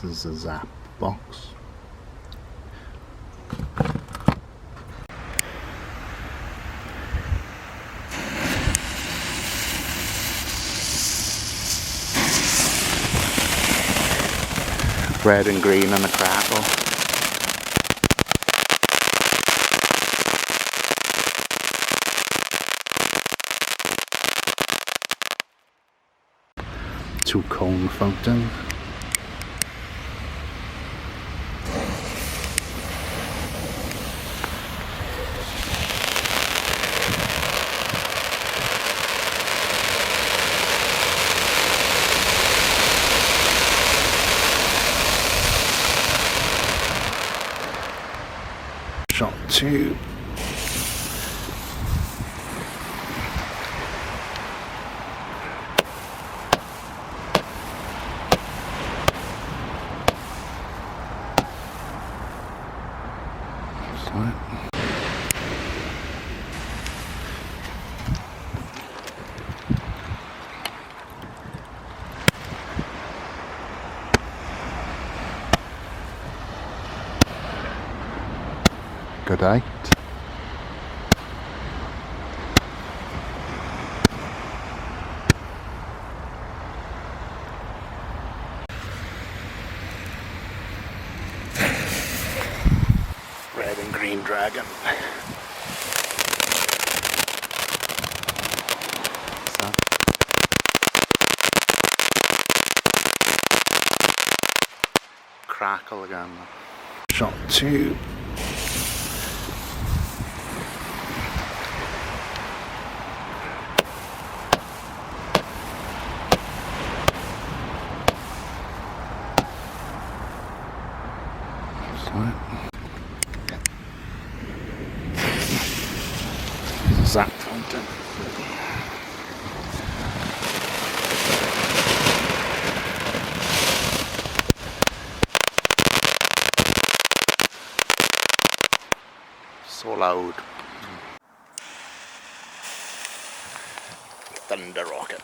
This is a Zap box. Red and green on the crackle. Two cone fountain. Shot 2. Good night. Red and green dragon. Crackle again. Shot 2. Zap fountain. So loud. Thunder rocket.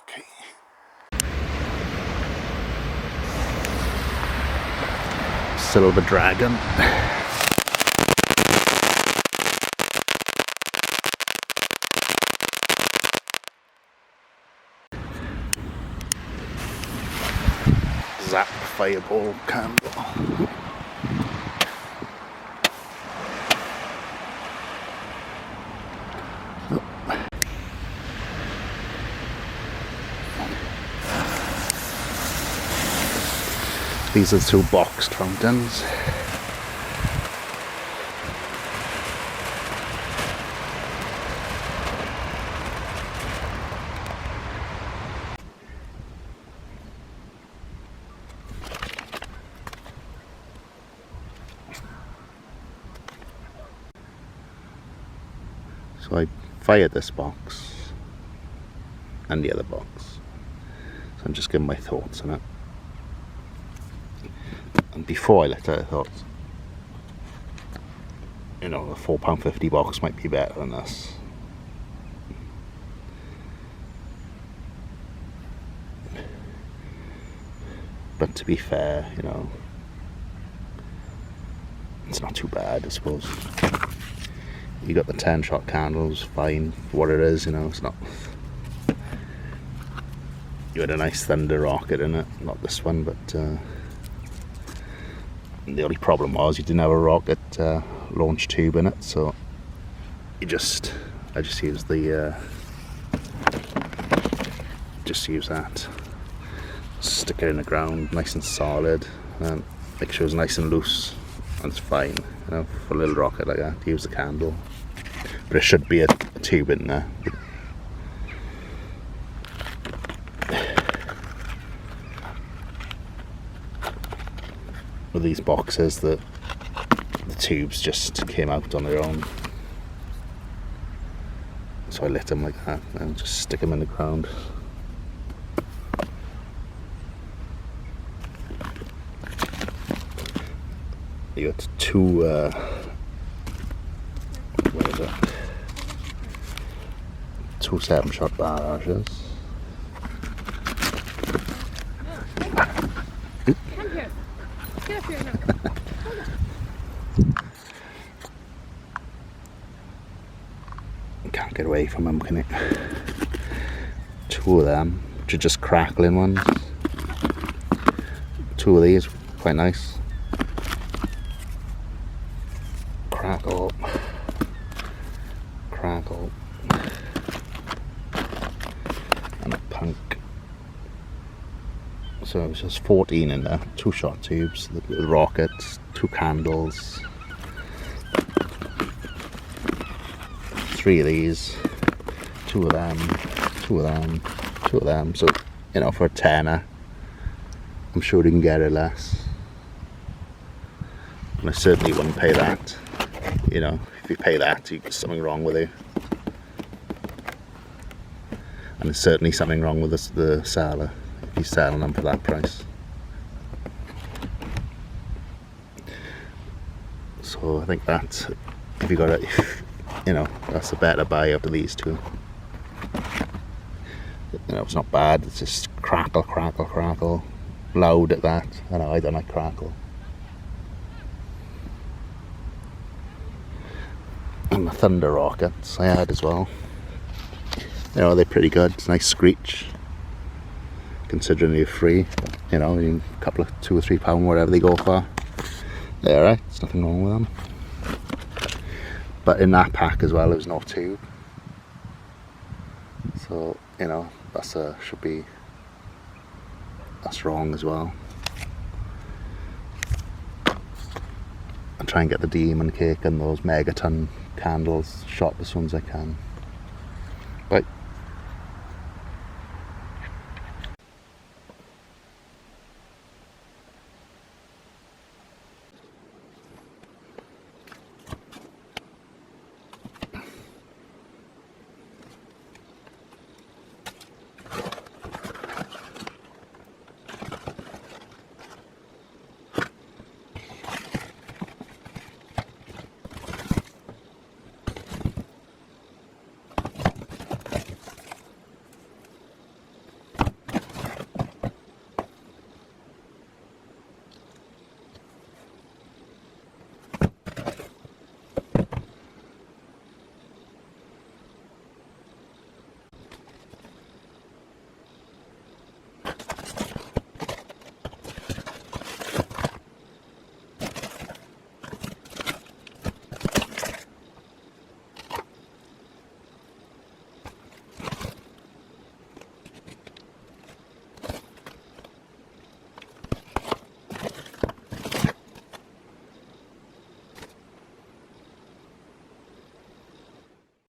Okay. Silver dragon. Zap fireball candle. These are 2 boxed fountains. So I fired this box and the other box. So I'm just giving my thoughts on it. And before I lit it, I thought, you know, a £4.50 box might be better than this. But to be fair, you know, it's not too bad, I suppose. You got the 10-shot candles, fine for what it is, you know, it's not. You had a nice thunder rocket in it, not this one, but the only problem was you didn't have a rocket launch tube in it, so I just used the use that. Stick it in the ground, nice and solid, and make sure it's nice and loose, and it's fine, you know, for a little rocket like that. Use the candle, but there should be a tube in there. With these boxes, the tubes just came out on their own, so I lit them like that and just stick them in the ground. You got 2 what is it? 2 7-shot barrages. Come here. Get up here now. Can't get away from them, can it? 2 of them, which are just crackling ones. 2 of these, quite nice. Crackle. Crackle. And a punk. So it was just 14 in there. 2 shot tubes, the little rockets, 2 candles. 3 of these, 2 of them, 2 of them, 2 of them. So, you know, for a tenner, I'm sure you can get it less. And I certainly wouldn't pay that. You know, if you pay that, there's something wrong with you. And there's certainly something wrong with the seller if he's selling them for that price. So I think that if you got it, you know, that's a better buy out of these 2. You know, it's not bad. It's just crackle, crackle, crackle. Loud at that. I know, I don't like crackle. And the Thunder Rockets I had as well. You know, they're pretty good. It's a nice screech, considering they're free. You know, a couple of £2 or £3, whatever they go for. They're alright. There's nothing wrong with them. But in that pack as well, there was no tube. So, you know, that's wrong as well. And try and get the Demon Cake and those Megaton candles shot as soon as I can.